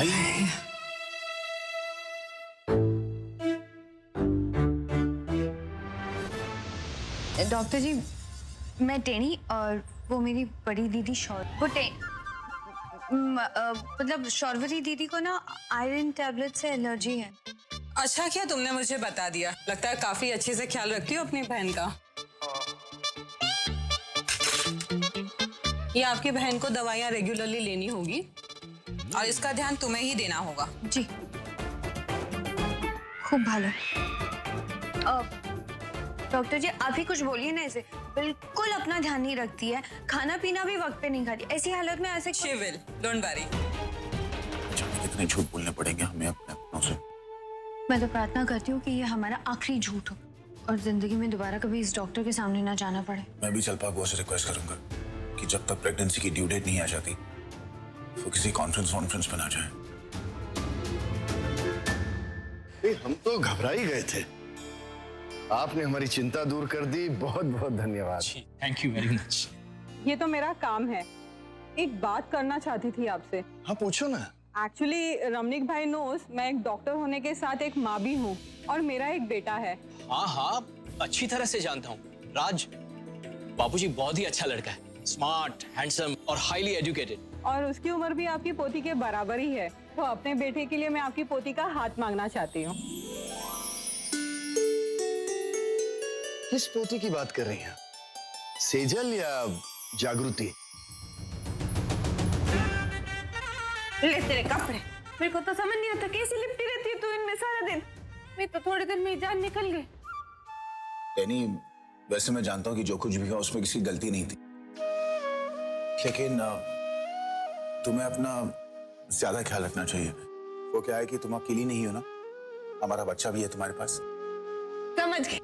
आई। Doctor जी, मैं टेनी और वो मेरी बड़ी दीदी मतलब शौर्वरी दीदी को ना आयरन टैबलेट से एलर्जी है। अच्छा किया तुमने मुझे बता दिया। लगता है काफी अच्छे से ख्याल रखती हो अपनी बहन का। ये आपकी बहन को दवाइयाँ रेगुलरली लेनी होगी और इसका ध्यान तुम्हें ही देना होगा। जी, खूब भालो। डॉक्टर जी, आप ही कुछ बोलिए ना, इसे बिल्कुल अपना ध्यान नहीं रखती है, खाना पीना भी वक्त पे नहीं खाती। ऐसी हालत में ऐसे शी विल, डोंट वरी। कितने झूठ बोलने पड़ेंगे हमें अपने अपनों से। मैं तो प्रार्थना करती हूँ कि ये हमारा आखिरी झूठ हो और जिंदगी में दोबारा कभी इस डॉक्टर के सामने ना जाना पड़े। मैं भी चलपा बुआ से रिक्वेस्ट करूंगा कि जब तक प्रेगनेंसी की ड्यू डेट नहीं आ जाती वो किसी कॉन्फ्रेंस पे ना जाए। हम तो घबरा ही गए थे, आपने हमारी चिंता दूर कर दी। बहुत बहुत धन्यवाद। Thank you very much. ये तो मेरा काम है। एक बात करना चाहती थी आपसे। हाँ पूछो ना। एक्चुअली रमनीक भाई नोस, मैं एक डॉक्टर होने के साथ एक माँ भी हूँ और मेरा एक बेटा है। हाँ हाँ, अच्छी तरह से जानता हूँ। राज बाबूजी बहुत ही अच्छा लड़का है, स्मार्ट, हैंडसम और हाईली एजुकेटेड। और उसकी उम्र भी आपकी पोती के बराबर ही है। तो अपने बेटे के लिए मैं आपकी पोती का हाथ मांगना चाहती हूँ। किस पोती की बात कर रही हैं? सेजल या जागृति? ले तेरे कपड़े, मेरे को तो समझ नहीं आता कैसी लिपटी रहती है तू इनमें सारा दिन। मैं तो थोड़े दिन में जान निकल गई। टेनी, वैसे मैं जानता हूँ कि जो कुछ भी हुआ उसमें किसी गलती नहीं थी, लेकिन तुम्हें अपना ज्यादा ख्याल रखना चाहिए। वो क्या है कि तुम अकेली नहीं हो ना, हमारा बच्चा भी है तुम्हारे पास। समझ गई।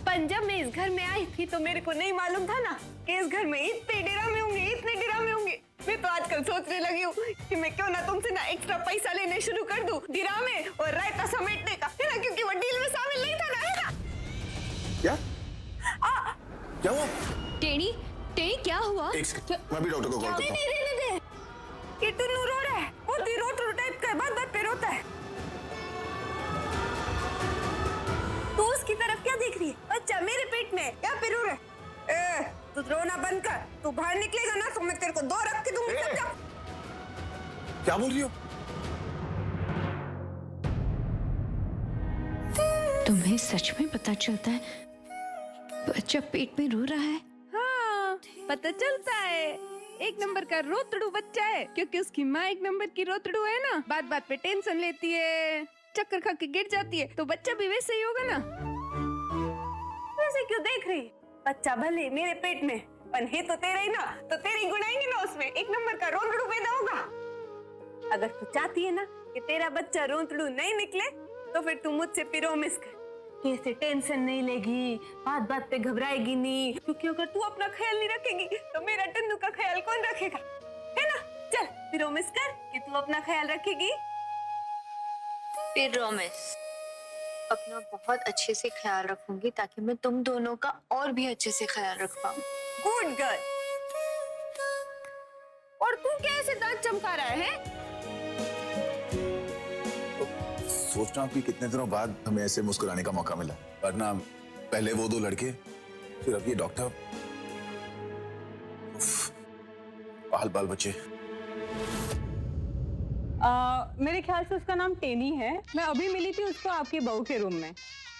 पर जब मैं इस घर में आई थी तो मेरे को नहीं मालूम था ना कि इस घर में इतने ड्रामे होंगे, इतने ड्रामे होंगे। मैं तो आजकल सोचने लगी हूँ कि मैं क्यों ना तुमसे ना एक्स्ट्रा पैसा लेने शुरू कर दूं ड्रामे और रायता समेटने का, है ना, क्योंकि वो डील में शामिल नहीं था ना, है ना? क्या? क्या हुआ? टेनी, क्या हुआ? मैं भी डॉक्टर को कॉल करता हूँ। नहीं, कितनू रो रहा है? वो रोटरू टाइप का बात बात पे रोता है। तू उसकी तरफ क्या देख रही है? बच्चा मेरे पेट में, क्या पे रो रहा है? तू रोना बंद कर। तू बाहर निकलेगा ना तो मैं तेरे को दो रख के दूंगी। क्या बोल रही हो? तुम्हें सच में पता चलता है बच्चा पेट में रो रहा है? हाँ, पता चलता है। एक नंबर का रोतड़ू बच्चा है, क्योंकि उसकी माँ एक नंबर की रोतड़ू है ना। बात बात पे टेंशन लेती है, चक्कर खा के गिर जाती है, तो बच्चा भी वैसे ही होगा ना। वैसे क्यों देख रही? बच्चा भले मेरे पेट में, पर है तो तेरा ही ना, तो तेरी गुनाएंगे ना उसमें। एक नंबर का रोतड़ू पैदा होगा। अगर तू चाहती है ना कि तेरा बच्चा रोतड़ू नहीं निकले, तो फिर तू मुझसे प्रॉमिस कर कि ऐसे टेंशन नहीं लेगी, बात बात पे घबराएगी नहीं, क्योंकि अगर तू अपना ख्याल नहीं रखेगी तो मेरा टन्नू का ख्याल कौन रखेगा, है ना? चल प्रॉमिस कर कि तू अपना ख्याल रखेगी। प्रॉमिस, अपना बहुत अच्छे से ख्याल रखूंगी ताकि मैं तुम दोनों का और भी अच्छे से ख्याल रख पाऊं। Good girl. और तू कैसे दांत चमका रहा है? सोच रहा हूँ कि कितने दिनों बाद हमें ऐसे मुस्कुराने का मौका मिला, वरना पहले वो दो लड़के, फिर अब ये डॉक्टर, बाल बाल बच्चे। मेरे ख्याल से उसका नाम टेनी है। मैं अभी मिली थी उसको आपकी बहू के रूम में।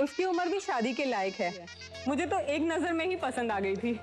उसकी उम्र भी शादी के लायक है। मुझे तो एक नजर में ही पसंद आ गई थी।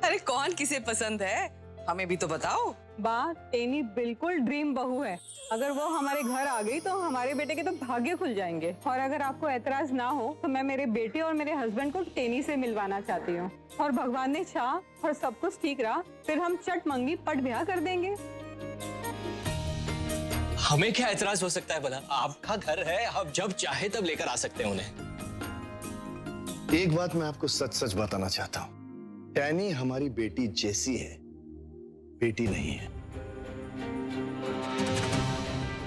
अरे कौन किसे पसंद है, हमें भी तो बताओ। बा, टेनी बिल्कुल ड्रीम बहू है। अगर वो हमारे घर आ गई तो हमारे बेटे के तो भाग्य खुल जाएंगे। और अगर आपको एतराज ना हो तो मैं मेरे बेटे और मेरे हस्बैंड को टेनी से मिलवाना चाहती हूँ। और भगवान ने चाह और सब कुछ ठीक रहा, फिर हम चट मंगी पट ब्याह कर देंगे। हमें क्या एतराज हो सकता है भला? आपका घर है, आप जब चाहे तब लेकर आ सकते हैं उन्हें। एक बात मैं आपको सच सच बताना चाहता हूँ, टैनी हमारी बेटी जैसी है, बेटी नहीं है।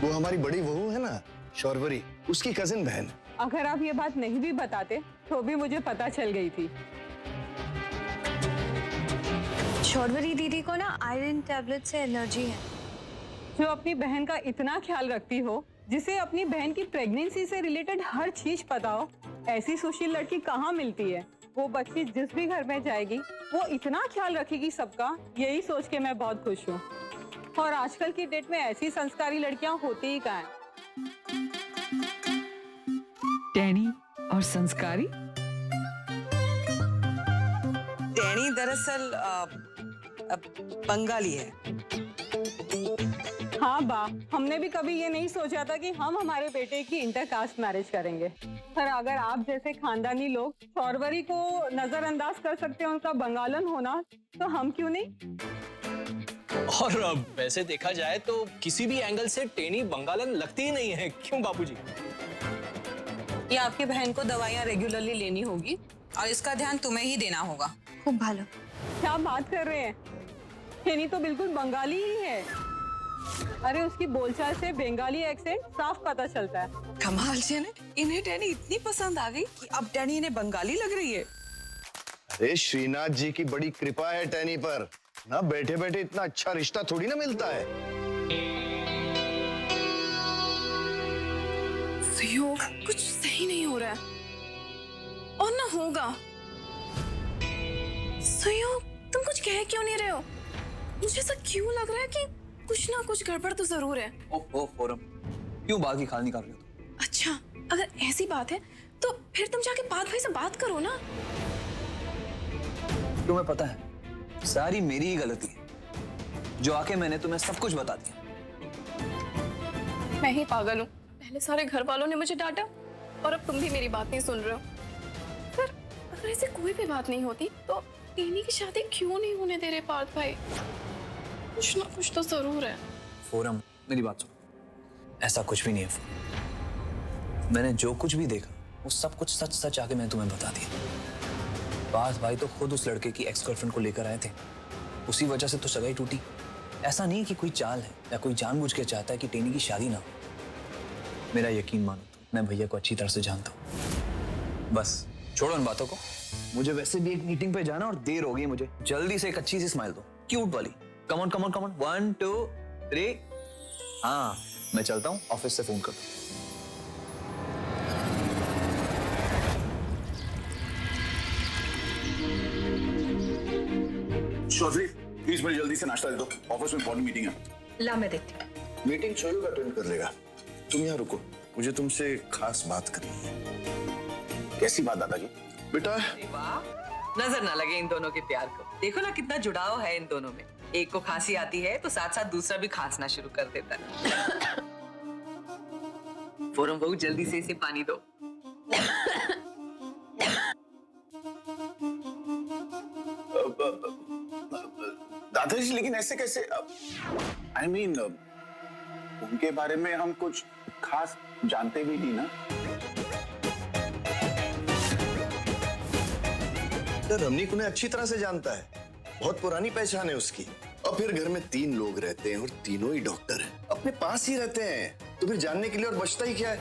वो हमारी बड़ी बहू है ना, शौर्वरी, उसकी कजिन बहन। अगर आप ये बात नहीं भी बताते तो भी मुझे पता चल गई थी। शौर्वरी दीदी को ना आयरन टैबलेट से एलर्जी है। जो अपनी बहन का इतना ख्याल रखती हो, जिसे अपनी बहन की प्रेगनेंसी से रिलेटेड हर चीज पता हो, ऐसी सुशील लड़की कहाँ मिलती है। वो बच्ची जिस भी घर में जाएगी वो इतना ख्याल रखेगी सबका, यही सोच के मैं बहुत खुश हूँ। और आजकल की डेट में ऐसी संस्कारी लड़कियां होती ही कहाँ हैं। टैनी और संस्कारी। टैनी दरअसल बंगाली है। हाँ बा, हमने भी कभी ये नहीं सोचा था कि हम हमारे बेटे की इंटरकास्ट मैरिज करेंगे। पर अगर आप जैसे खानदानी लोग शौरवरी को नजरअंदाज कर सकते हैं उनका बंगालन होना, तो हम क्यों नहीं। और वैसे देखा जाए तो किसी भी एंगल से टेनी बंगालन लगती ही नहीं है, क्यों बापूजी? ये आपकी बहन को दवाइयाँ रेगुलरली लेनी होगी और इसका ध्यान तुम्हें ही देना होगा। खूब भालो। क्या बात कर रहे हैं, टेनी तो बिल्कुल बंगाली ही है। अरे उसकी बोलचाल से बंगाली एक्सेंट साफ पता चलता है। कमाल से ने इन्हें टैनी इतनी पसंद आ गई कि अब टैनी इन्हें बंगाली लग रही है। अरे श्रीनाथ जी की बड़ी कृपा है टैनी पर ना, बैठे बैठे इतना अच्छा रिश्ता थोड़ी ना मिलता है। सुयोग, कुछ सही नहीं हो रहा है और ना होगा। सुयोग, तुम कुछ कह क्यों नहीं रहे हो? मुझे ऐसा क्यों लग रहा है कि कुछ ना कुछ गड़बड़ तो जरूर है। ओह फोरम, क्यों बात की खाल निकाल रहे हो? अच्छा, अगर ऐसी बात है तो फिर तुम जाके बात भाई से बात करो ना। तुम्हें पता है सारी मेरी ही गलती है, जो आके मैंने तुम्हें सब कुछ बता दिया। मैं ही पागल हूँ। पहले सारे घर वालों ने मुझे डांटा और अब तुम भी मेरी बात नहीं सुन रहे हो। पर अगर ऐसे कोई भी बात नहीं होती तो टेनी की शादी क्यों नहीं होने दे रहे पार्थ भाई? कुछ ना कुछ तो जरूर है। फोरम, मेरी बात सुनो, ऐसा कुछ भी नहीं है फोरम। मैंने जो कुछ भी देखा वो सब कुछ सच सच आके मैंने तुम्हें बता दिया। पार्थ भाई तो खुद उस लड़के की एक्स गर्लफ्रेंड को लेकर आए थे, उसी वजह से तो सगाई टूटी। ऐसा नहीं कि कोई चाल है या कोई जानबूझ के चाहता है कि टेनी की शादी ना हो। मेरा यकीन मानो, मैं भैया को अच्छी तरह से जानता हूँ। बस छोड़ो इन बातों को, मुझे वैसे भी एक मीटिंग पे जाना और देर हो गई। मुझे जल्दी से एक अच्छी सी स्माइल दो, क्यूट वाली। Come on come on come on, 1 2 3। हाँ, मैं चलता हूँ, ऑफिस से फोन करता हूँ। चौधरी प्लीज मुझे जल्दी से नाश्ता दे दो, ऑफिस में इंपॉर्टेंट मीटिंग है। ला मैं देखती हूँ। मीटिंग छोड़ो अटेंड कर लेगा। तुम यहाँ रुको, मुझे तुमसे खास बात करनी है। कैसी बात दादाजी? बेटा, नजर ना लगे इन दोनों के प्यार को। देखो ना कितना जुड़ाव है इन दोनों में। एक को खांसी आती है तो साथ साथ दूसरा भी खांसना शुरू कर देता है। फोरम बहू, जल्दी से इसे पानी दो। दादाजी लेकिन ऐसे कैसे? आई मीन उनके बारे में हम कुछ खास जानते भी नहीं ना। रमनीक उन्हें अच्छी तरह से जानता है, बहुत पुरानी पहचान है उसकी। और फिर घर में 3 लोग रहते हैं और तीनों ही डॉक्टर हैं, अपने पास ही रहते हैं, तो फिर जानने के लिए और बचता ही क्या है।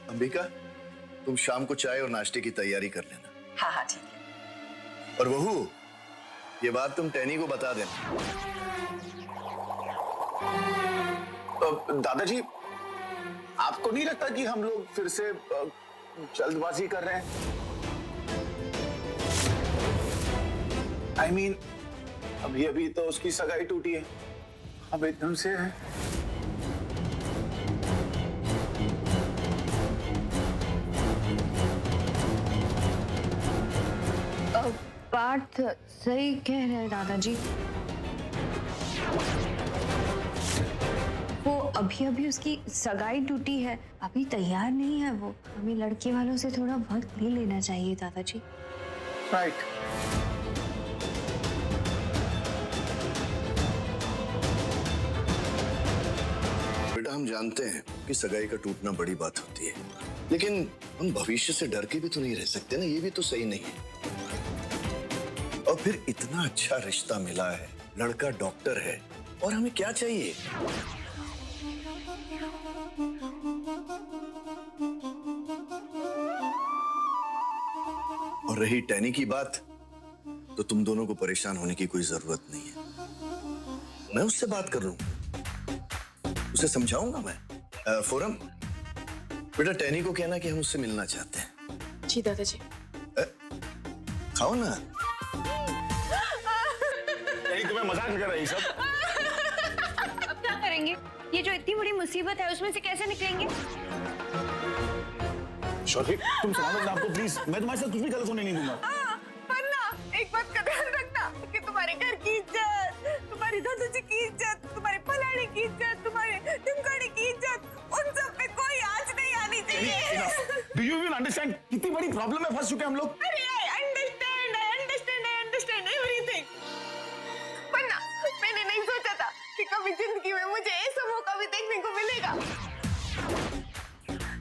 अंबिका, तुम शाम को चाय और नाश्ते की तैयारी कर लेना। हाँ हाँ ठीक है। और बहू, ये बात तुम टैनी को बता देना। दादाजी, आपको नहीं लगता कि हम लोग फिर से जल्दबाजी कर रहे हैं? आई मीन अभी अभी तो उसकी सगाई टूटी है, अब एकदम से है। पार्थ सही कह रहे हैं दादाजी। वो अभी अभी उसकी सगाई टूटी है, अभी तैयार नहीं है वो। हमें लड़के वालों से थोड़ा वक्त ले लेना चाहिए दादाजी। राइट। बेटा, हम जानते हैं कि सगाई का टूटना बड़ी बात होती है, लेकिन हम भविष्य से डर के भी तो नहीं रह सकते ना, ये भी तो सही नहीं है। और फिर इतना अच्छा रिश्ता मिला है, लड़का डॉक्टर है, और हमें क्या चाहिए? और रही टैनी की बात, तो तुम दोनों को परेशान होने की कोई जरूरत नहीं है। मैं उससे बात कर लूं, उसे समझाऊंगा मैं। फोरम, बेटा टैनी को कहना कि हम उससे मिलना चाहते हैं। जी दादाजी। खाओ ना। तुम्हें मजाक कर रही सब? अब क्या करेंगे? ये जो इतनी बड़ी मुसीबत है उसमें से कैसे निकलेंगे? शौर्य, तुम संभालो अपने आप को प्लीज। मैं तुम्हारे साथ कुछ भी गलत होने नहीं दूंगा। पर ना एक बात का ध्यान रखना कि तुम्हारे घर की इज्जत, तुम्हारी दादाजी की इज्जत, तुम्हारे फलाने की इज्जत, तुम्हारे टिमकाने की इज्जत, उन सब पे कोई आंच नहीं आनी चाहिए। डू यू इवन अंडरस्टैंड कितनी बड़ी प्रॉब्लम में फंस चुके हैं हम लोग? अरे I understand everything। पर ना मैंने नहीं सोचा था कि कभी जिंदगी में मुझे ऐसा मौका भी देखने को मिलेगा।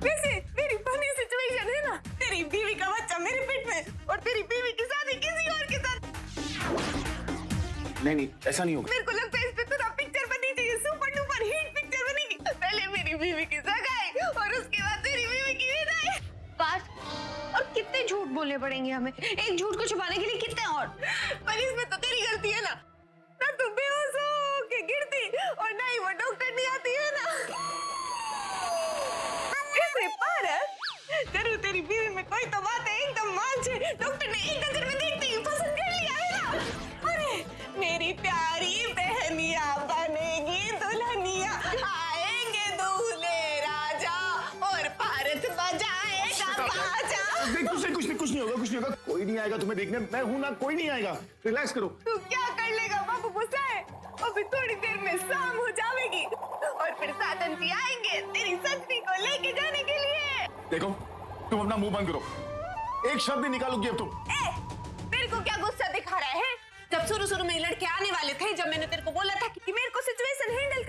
वैसे मेरी फनी सिचुएशन है ना, तेरी बीवी का बच्चा मेरे पेट में और तेरी बीवी की शादी किसी और के साथ। नहीं, ऐसा नहीं होगा। मेरे को लगता है इस पे थोड़ा पिक्चर बननी चाहिए, सुपर डुपर हिट पिक्चर बनेगी। पहले मेरी बीवी की सगाई और उसके बाद तेरी बीवी की विदाई। बात और कितने झूठ बोलने पड़ेंगे हमें? एक झूठ को छुपाने के लिए कितने और? पर इसमें तो तेरी गलती है ना तुम बेहोश हो के गिरती और ना ही वो डॉक्टर नहीं आती है ना। ऐसे पारस, जरूर तेरी बीवी में कोई तो बात है, एकदम मान है। डॉक्टर ने एक नजर में देखते ही पसंद कर लिया है ना। अरे मेरी प्यारी बहनिया बनेगी दुल्हनिया, आएंगे दूल्हे राजा और भारत बजाएगा बाजा। कुछ नहीं होगा। कोई नहीं आएगा तुम्हें देखने, मैं हूं ना, कोई नहीं आएगा। रिलैक्स करो। तू क्या कर लेगा बाबू गुस्सा है? अभी थोड़ी देर में शाम हो जाएगी और फिर साधन जी आएंगे तेरी सजनी को लेके जाने के लिए। देखो, तुम अपना मुंह बंद करो, एक शब्द नहीं निकालोगी अब तुम। तेरे को क्या गुस्सा दिखा रहा है? जब शुरू में लड़के आने वाले थे, जब मैंने तेरे को बोला था कि मेरे को सिचुएशन हैंडल